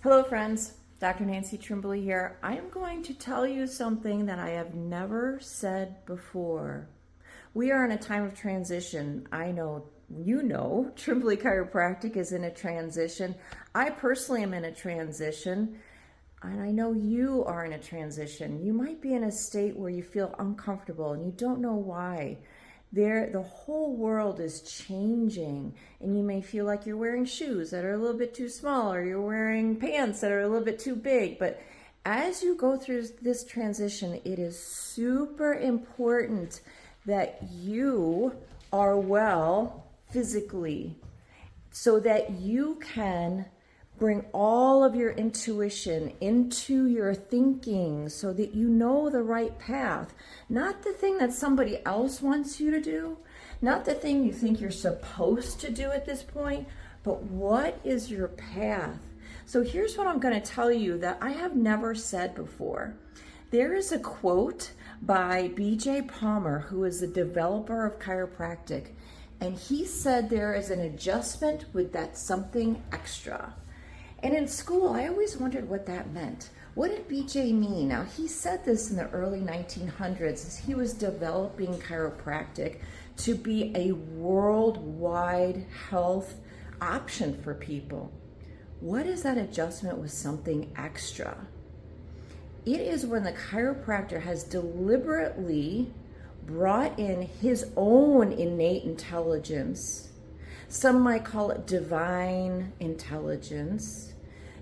Hello friends, Dr. Nancy Trimbley here. I am going to tell you something that I have never said before. We are in a time of transition. I know you know Trimbley Chiropractic is in a transition. I personally am in a transition, and I know you are in a transition. You might be in a state where you feel uncomfortable and you don't know why. The whole world is changing, and you may feel like you're wearing shoes that are a little bit too small, or you're wearing pants that are a little bit too big. But as you go through this transition, it is super important that you are well physically so that you can bring all of your intuition into your thinking so that you know the right path. Not the thing that somebody else wants you to do, not the thing you think you're supposed to do at this point, but what is your path? So here's what I'm going to tell you that I have never said before. There is a quote by B.J. Palmer, who is the developer of chiropractic, and he said there is an adjustment with that something extra. And in school, I always wondered what that meant. What did BJ mean? Now, he said this in the early 1900s as he was developing chiropractic to be a worldwide health option for people. What is that adjustment with something extra? It is when the chiropractor has deliberately brought in his own innate intelligence. Some might call it divine intelligence,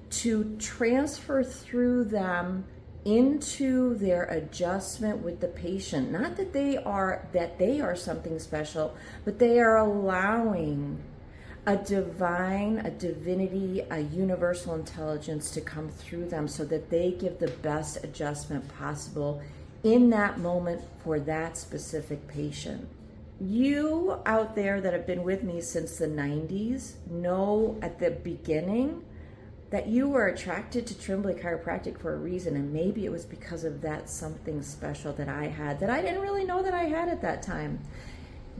to transfer through them into their adjustment with the patient. Not that they are something special, but they are allowing a divinity, a universal intelligence to come through them so that they give the best adjustment possible in that moment for that specific patient. You out there that have been with me since the 90s know at the beginning that you were attracted to Trimbley Chiropractic for a reason, and maybe it was because of that something special that I had that I didn't really know that I had at that time.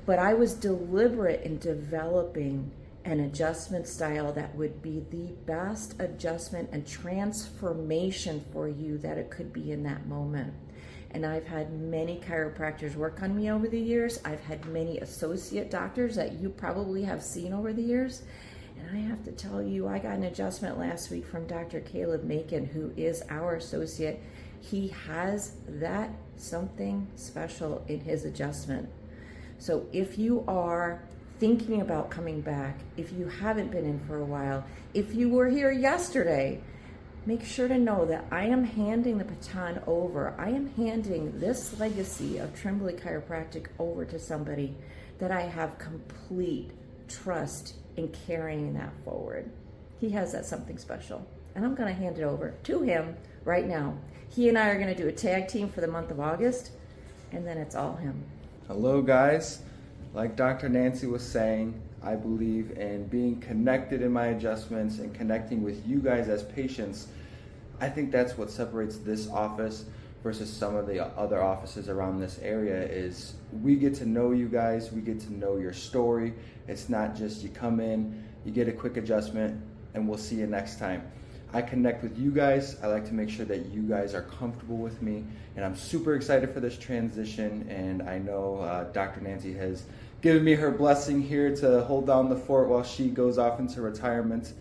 But I was deliberate in developing an adjustment style that would be the best adjustment and transformation for you that it could be in that moment. And I've had many chiropractors work on me over the years. I've had many associate doctors that you probably have seen over the years. And I have to tell you, I got an adjustment last week from Dr. Caleb Macon, who is our associate. He has that something special in his adjustment. So if you are thinking about coming back, if you haven't been in for a while, if you were here yesterday, make sure to know that I am handing the baton over. I am handing this legacy of Trimbley Chiropractic over to somebody that I have complete trust in carrying that forward. He has that something special, and I'm going to hand it over to him right now. He and I are going to do a tag team for the month of August, and then it's all him. Hello guys, like Dr. Nancy was saying, I believe in being connected in my adjustments and connecting with you guys as patients. I think that's what separates this office versus some of the other offices around this area is we get to know you guys, we get to know your story. It's not just you come in, you get a quick adjustment, and we'll see you next time. I connect with you guys. I like to make sure that you guys are comfortable with me, and I'm super excited for this transition, and I know Dr. Nancy has given me her blessing here to hold down the fort while she goes off into retirement.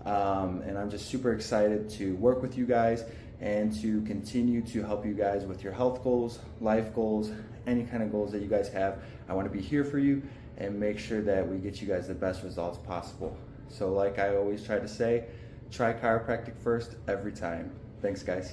And I'm just super excited to work with you guys and to continue to help you guys with your health goals, life goals, any kind of goals that you guys have. I want to be here for you and make sure that we get you guys the best results possible. So like I always try to say, try chiropractic first every time. Thanks guys.